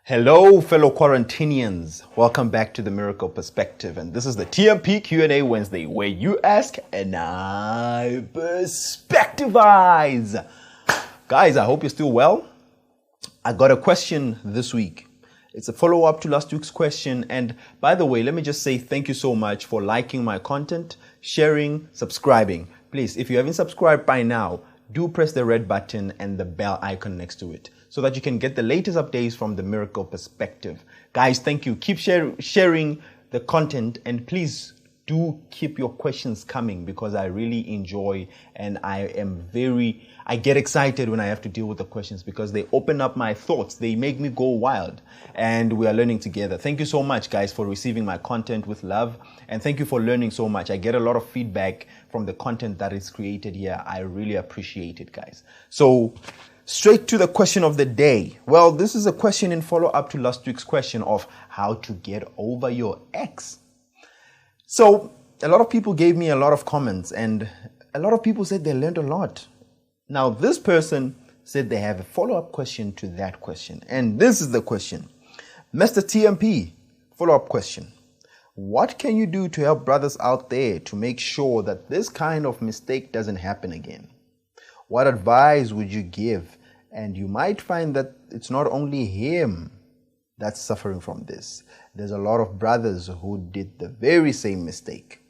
Hello, fellow quarantinians. Welcome back to the Miracle Perspective. And this is the TMP Q&A Wednesday, where you ask and I perspectivize. Guys, I hope you're still well. I got a question this week. It's a follow-up to last week's question. And by the way, let me just say thank you so much for liking my content, sharing, subscribing. Please, if you haven't subscribed by now, do press the red button and the bell icon next to it so that you can get the latest updates from the Miracle Perspective. Guys, thank you. Keep sharing the content, and please do keep your questions coming because I really enjoy and I get excited when I have to deal with the questions because they open up my thoughts. They make me go wild, and we are learning together. Thank you so much, guys, for receiving my content with love, and thank you for learning so much. I get a lot of feedback from the content that is created here. I really appreciate it, guys. So straight to the question of the day. Well, this is a question in follow-up to last week's question of how to get over your ex. So a lot of people gave me a lot of comments, and a lot of people said they learned a lot. Now, this person said they have a follow-up question to that question. And this is the question. Mr. TMP, follow-up question. What can you do to help brothers out there to make sure that this kind of mistake doesn't happen again? What advice would you give? And you might find that it's not only him that's suffering from this. There's a lot of brothers who did the very same mistake.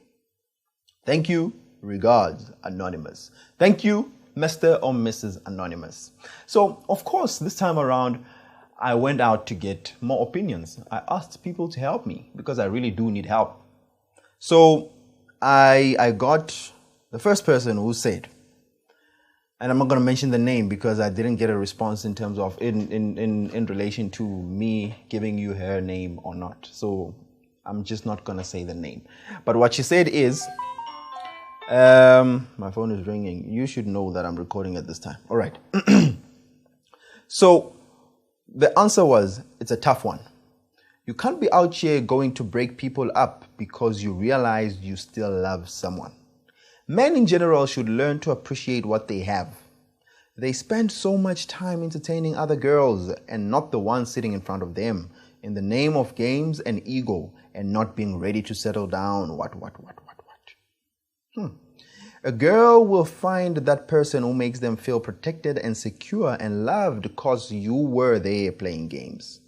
Thank you. Regards, Anonymous. Thank you, Mr. or Mrs. Anonymous. So, of course, this time around, I went out to get more opinions. I asked people to help me because I really do need help. So, I got the first person who said, and I'm not going to mention the name because I didn't get a response in terms of in relation to me giving you her name or not. So I'm just not going to say the name. But what she said is, my phone is ringing. You should know that I'm recording at this time. All right. So the answer was, it's a tough one. You can't be out here going to break people up because you realize you still love someone. Men in general should learn to appreciate what they have. They spend so much time entertaining other girls and not the one sitting in front of them in the name of games and ego and not being ready to settle down. What? A girl will find that person who makes them feel protected and secure and loved because you were there playing games.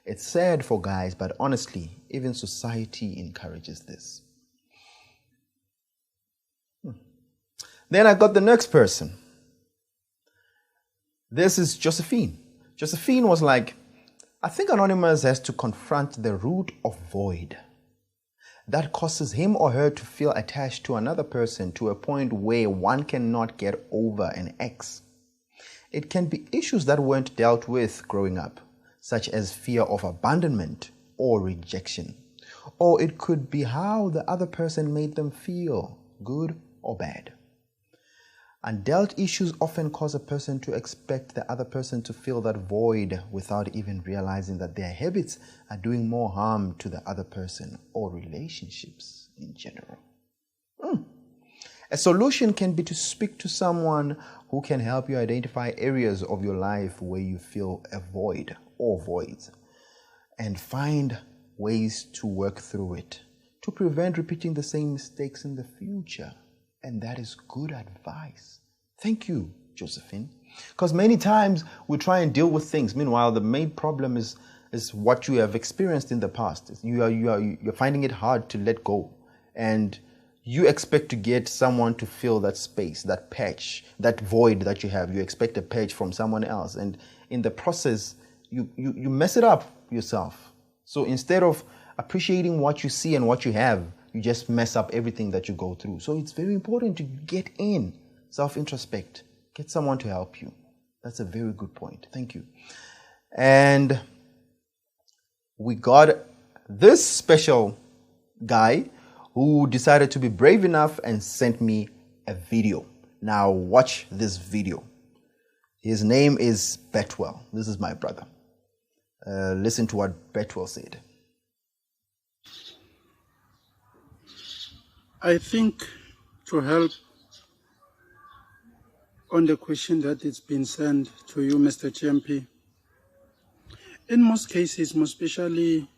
It's sad for guys, but honestly, even society encourages this. Then I got the next person. This is Josephine. Josephine was like, I think Anonymous has to confront the root of void. That causes him or her to feel attached to another person to a point where one cannot get over an ex. It can be issues that weren't dealt with growing up, such as fear of abandonment or rejection. Or it could be how the other person made them feel, good or bad. Undealt issues often cause a person to expect the other person to fill that void without even realizing that their habits are doing more harm to the other person or relationships in general. A solution can be to speak to someone who can help you identify areas of your life where you feel a void or voids and find ways to work through it to prevent repeating the same mistakes in the future. And that is good advice. Thank you, Josephine. Because many times we try and deal with things. Meanwhile, the main problem is what you have experienced in the past. You're finding it hard to let go. And you expect to get someone to fill that space, that patch, that void that you have. You expect a patch from someone else. And in the process, you mess it up yourself. So instead of appreciating what you see and what you have, you just mess up everything that you go through. So it's very important to get in, self-introspect, get someone to help you. That's a very good point. Thank you. And we got this special guy who decided to be brave enough and sent me a video. Now watch this video. His name is Betwell. This is my brother. Listen to what Betwell said. I think to help on the question that it's been sent to you, Mr. TMP, In most cases, most especially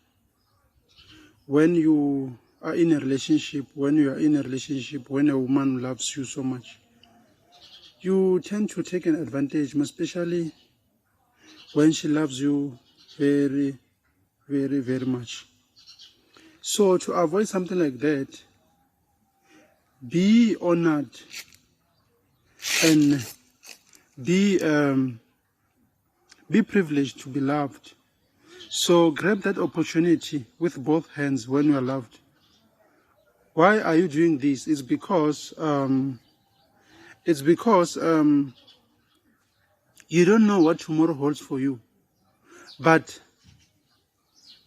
when you are in a relationship, when a woman loves you so much, you tend to take an advantage, most especially when she loves you very, very, very much. So to avoid something like that, be honored and be privileged to be loved. So grab that opportunity with both hands when you are loved. Why are you doing this? It's because you don't know what tomorrow holds for you. But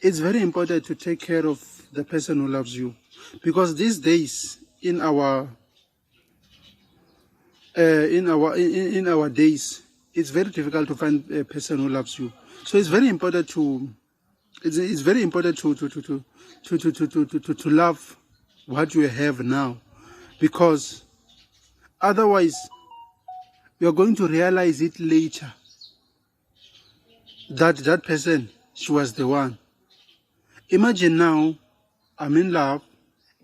it's very important to take care of the person who loves you, because these days in our days, it's very difficult to find a person who loves you. So it's very important to love what you have now, because otherwise you're going to realize it later that that person, she was the one. Imagine now I'm in love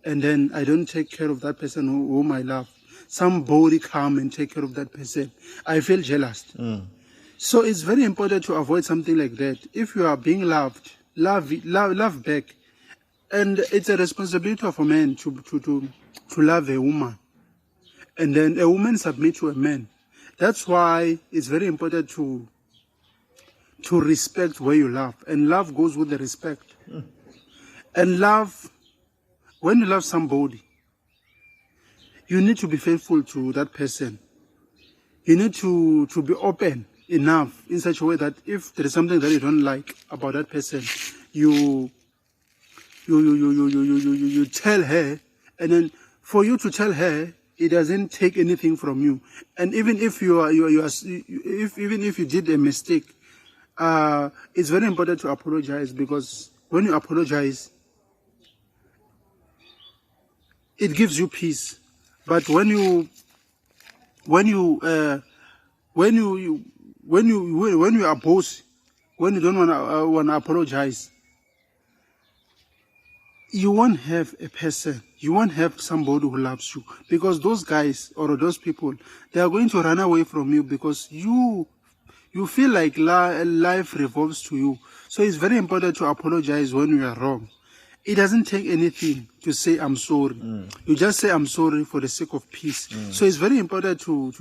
and then I don't take care of that person whom I love. Somebody come and take care of that person. I feel jealous. So it's very important to avoid something like that. If you are being loved, love back. And it's a responsibility of a man to love a woman. And then a woman submit to a man. That's why it's very important to respect where you love. And love goes with the respect. And love, when you love somebody, you need to be faithful to that person. You need to be open enough in such a way that if there is something that you don't like about that person, you tell her, and then for you to tell her, it doesn't take anything from you. And even if even if you did a mistake, it's very important to apologize, because when you apologize, it gives you peace. But when you are boss, when you don't want to apologize, you won't have a person, you won't have somebody who loves you, because those guys or those people, they are going to run away from you, because you feel like life revolves to you. So it's very important to apologize when you are wrong. It doesn't take anything to say I'm sorry. You just say I'm sorry for the sake of peace. So it's very important to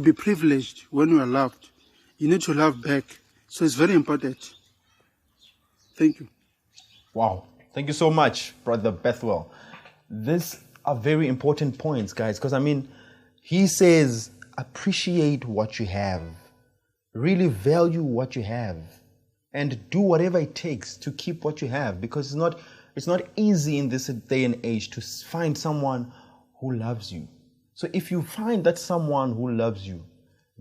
be privileged when you are loved. You need to love back. So it's very important. Thank you. Wow. Thank you so much, Brother Bethwell. These are very important points, guys, because he says appreciate what you have. Really value what you have. And do whatever it takes to keep what you have, because it's not easy in this day and age to find someone who loves you. So if you find that someone who loves you,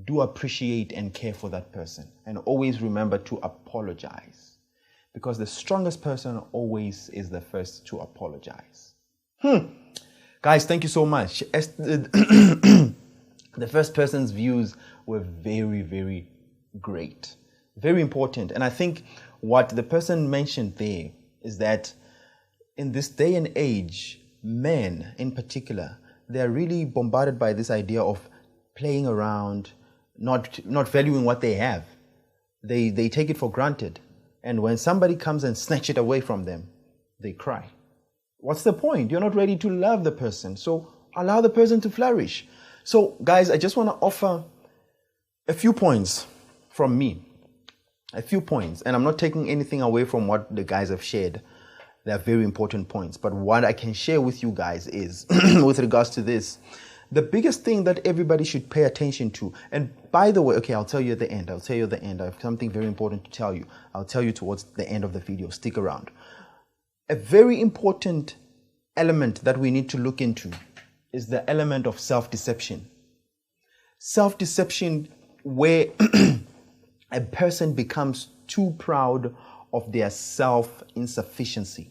do appreciate and care for that person, and always remember to apologize, because the strongest person always is the first to apologize. Guys, thank you so much. The first person's views were very, very great. Very important. And I think what the person mentioned there is that in this day and age, men in particular, they're really bombarded by this idea of playing around, not valuing what they have. They take it for granted. And when somebody comes and snatch it away from them, they cry. What's the point? You're not ready to love the person. So allow the person to flourish. So guys, I just want to offer a few points from me. A few points, and I'm not taking anything away from what the guys have shared. They're very important points. But what I can share with you guys is, with regards to this, the biggest thing that everybody should pay attention to, and by the way, okay, I'll tell you at the end. I have something very important to tell you. I'll tell you towards the end of the video. Stick around. A very important element that we need to look into is the element of self-deception. Self-deception where a person becomes too proud of their self-insufficiency.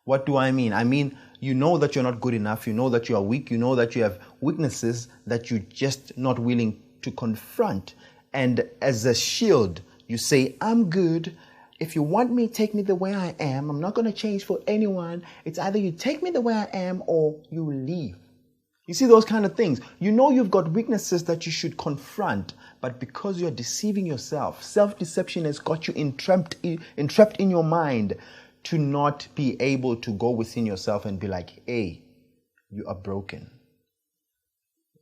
What do I mean? I mean, you know that you're not good enough. You know that you are weak. You know that you have weaknesses that you're just not willing to confront. And as a shield, You say, I'm good. If you want me, take me the way I am. I'm not going to change for anyone. It's either you take me the way I am or you leave. You see those kind of things. You know you've got weaknesses that you should confront, but because you're deceiving yourself, self-deception has got you entrapped in your mind to not be able to go within yourself and be like, hey, you are broken.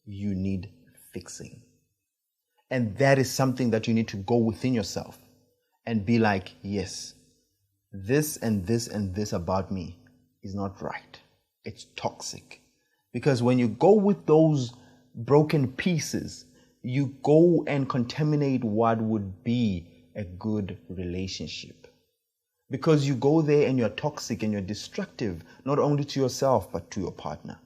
You need fixing. And that is something that you need to go within yourself and be like, yes, this and this and this about me is not right. It's toxic. Because when you go with those broken pieces, you go and contaminate what would be a good relationship. Because you go there and you're toxic and you're destructive, not only to yourself, but to your partner.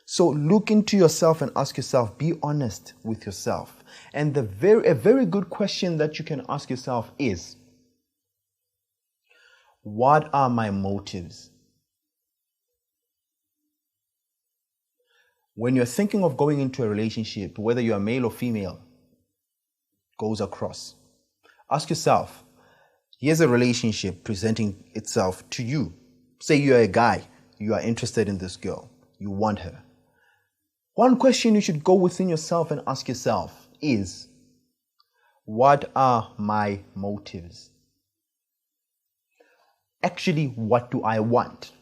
So look into yourself and ask yourself, be honest with yourself. And a very good question that you can ask yourself is, what are my motives? When you're thinking of going into a relationship, whether you're male or female, goes across. Ask yourself, here's a relationship presenting itself to you. Say you're a guy, you are interested in this girl, you want her. One question you should go within yourself and ask yourself is, what are my motives? Actually, what do I want?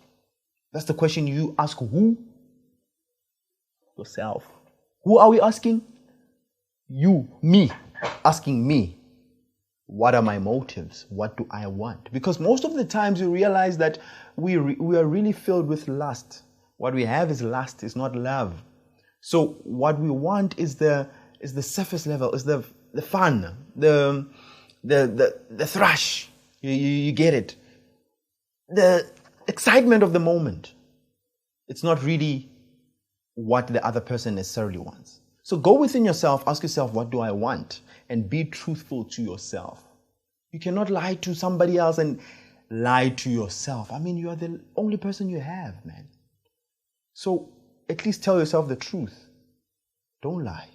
That's the question you ask who? Yourself. Who are we asking? You, me, asking me. What are my motives? What do I want? Because most of the times you realize that we are really filled with lust. What we have is lust, it's not love. So what we want is the surface level, is the fun, the thrush. You get it. The excitement of the moment. It's not really what the other person necessarily wants. So go within yourself, ask yourself, what do I want? And be truthful to yourself. You cannot lie to somebody else and lie to yourself. I mean, you are the only person you have, man. So at least tell yourself the truth. Don't lie.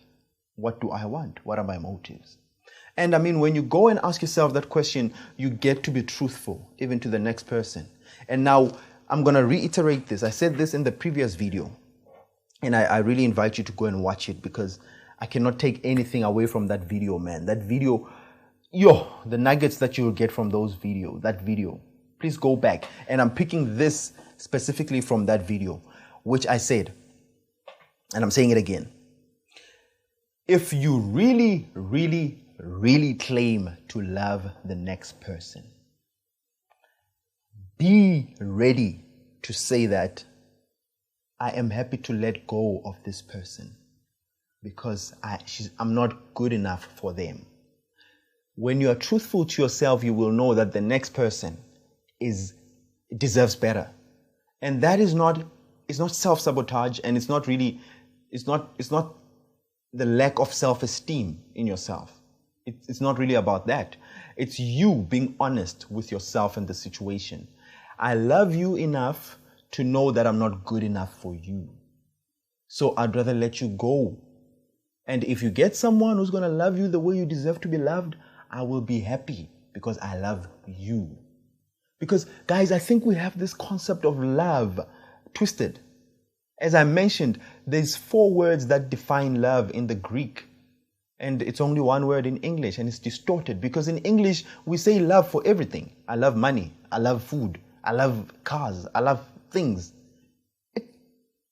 What do I want? What are my motives? And I mean, when you go and ask yourself that question, you get to be truthful, even to the next person. And now, I'm going to reiterate this. I said this in the previous video. And I really invite you to go and watch it because I cannot take anything away from that video, man. That video, the nuggets that you will get from that video. Please go back. And I'm picking this specifically from that video, which I said, and I'm saying it again. If you really, really, really claim to love the next person, be ready to say that I am happy to let go of this person because I'm not good enough for them. When you are truthful to yourself, you will know that the next person deserves better. And that is not self-sabotage, and it's not the lack of self-esteem in yourself. It's not really about that. It's you being honest with yourself and the situation. I love you enough to know that I'm not good enough for you. So I'd rather let you go. And if you get someone who's going to love you the way you deserve to be loved, I will be happy because I love you. Because, guys, I think we have this concept of love twisted. As I mentioned, there's 4 words that define love in the Greek. And it's only 1 word in English, and it's distorted because in English, we say love for everything. I love money. I love food. I love cars. I love things.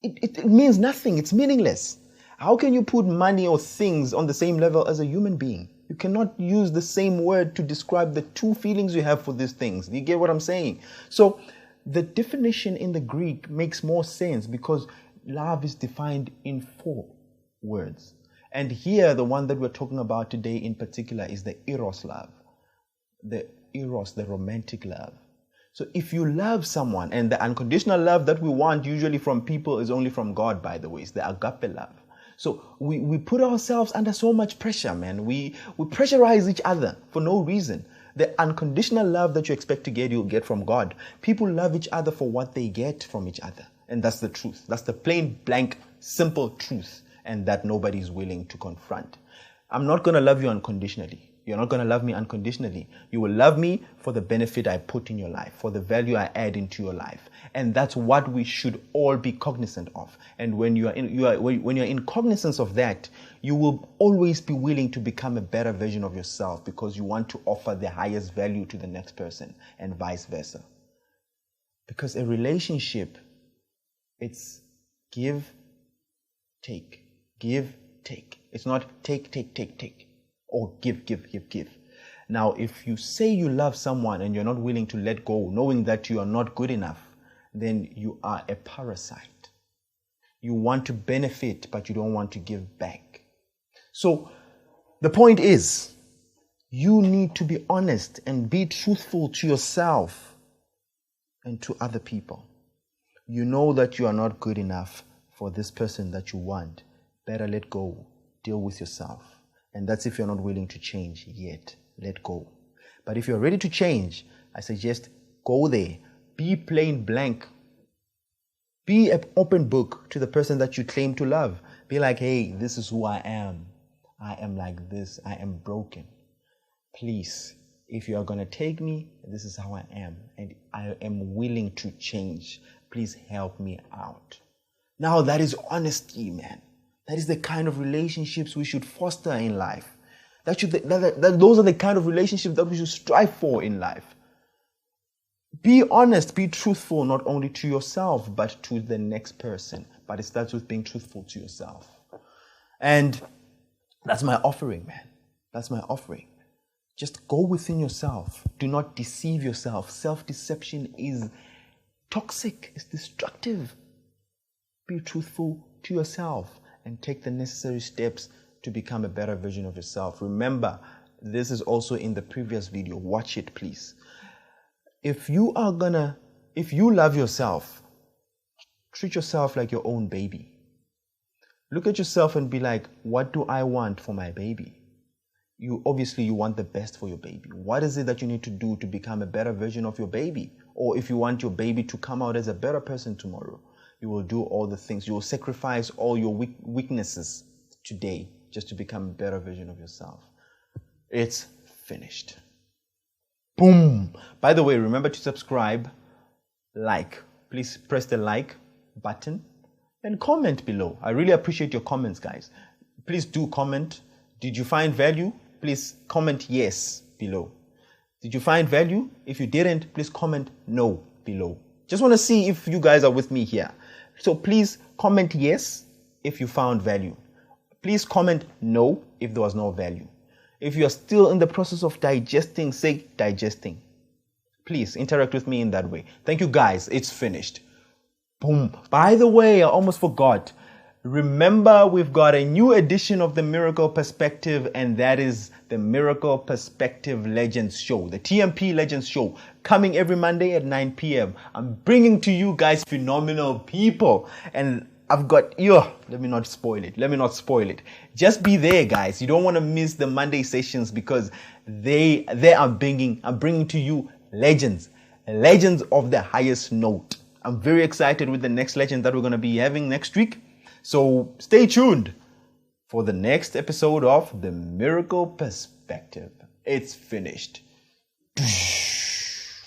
It means nothing. It's meaningless. How can you put money or things on the same level as a human being? You cannot use the same word to describe the 2 feelings you have for these things. Do you get what I'm saying? So the definition in the Greek makes more sense because love is defined in 4 words. And here, the one that we're talking about today in particular is the eros love. The eros, the romantic love. So if you love someone, and the unconditional love that we want usually from people is only from God, by the way, it's the agape love. So we put ourselves under so much pressure, man. We pressurize each other for no reason. The unconditional love that you expect to get, you'll get from God. People love each other for what they get from each other. And that's the truth. That's the plain, blank, simple truth. And that nobody is willing to confront. I'm not going to love you unconditionally. You're not going to love me unconditionally. You will love me for the benefit I put in your life, for the value I add into your life. And that's what we should all be cognizant of. And when you're in cognizance of that, you will always be willing to become a better version of yourself because you want to offer the highest value to the next person and vice versa. Because a relationship, it's give, take, give, take. It's not take, take, take, take. Or give, give, give, give. Now, if you say you love someone and you're not willing to let go, knowing that you are not good enough, then you are a parasite. You want to benefit, but you don't want to give back. So, the point is, you need to be honest and be truthful to yourself and to other people. You know that you are not good enough for this person that you want. Better let go. Deal with yourself. And that's if you're not willing to change yet. Let go. But if you're ready to change, I suggest go there. Be plain blank. Be an open book to the person that you claim to love. Be like, hey, this is who I am. I am like this. I am broken. Please, if you are going to take me, this is how I am. And I am willing to change. Please help me out. Now that is honesty, man. That is the kind of relationships we should foster in life. Those are the kind of relationships that we should strive for in life. Be honest, be truthful, not only to yourself, but to the next person. But it starts with being truthful to yourself. And that's my offering, man. That's my offering. Just go within yourself. Do not deceive yourself. Self-deception is toxic. It's destructive. Be truthful to yourself and take the necessary steps to become a better version of yourself. Remember, this is also in the previous video. Watch it, please. If you love yourself, treat yourself like your own baby. Look at yourself and be like, what do I want for my baby? You want the best for your baby. What is it that you need to do to become a better version of your baby? Or if you want your baby to come out as a better person tomorrow, you will do all the things. You will sacrifice all your weaknesses today just to become a better version of yourself. It's finished. Boom. By the way, remember to subscribe, like. Please press the like button and comment below. I really appreciate your comments, guys. Please do comment. Did you find value? Please comment yes below. Did you find value? If you didn't, please comment no below. Just want to see if you guys are with me here. So please comment yes if you found value. Please comment no if there was no value. If you are still in the process of digesting, say digesting. Please interact with me in that way. Thank you, guys. It's finished. Boom. By the way, I almost forgot. Remember, we've got a new edition of the Miracle Perspective, and that is the Miracle Perspective Legends Show, the TMP Legends Show, coming every Monday at 9 p.m. I'm bringing to you guys phenomenal people, and I've got, let me not spoil it. Just be there, guys. You don't want to miss the Monday sessions because I'm bringing to you legends of the highest note. I'm very excited with the next legend that we're going to be having next week. So stay tuned for the next episode of The Miracle Perspective. It's finished.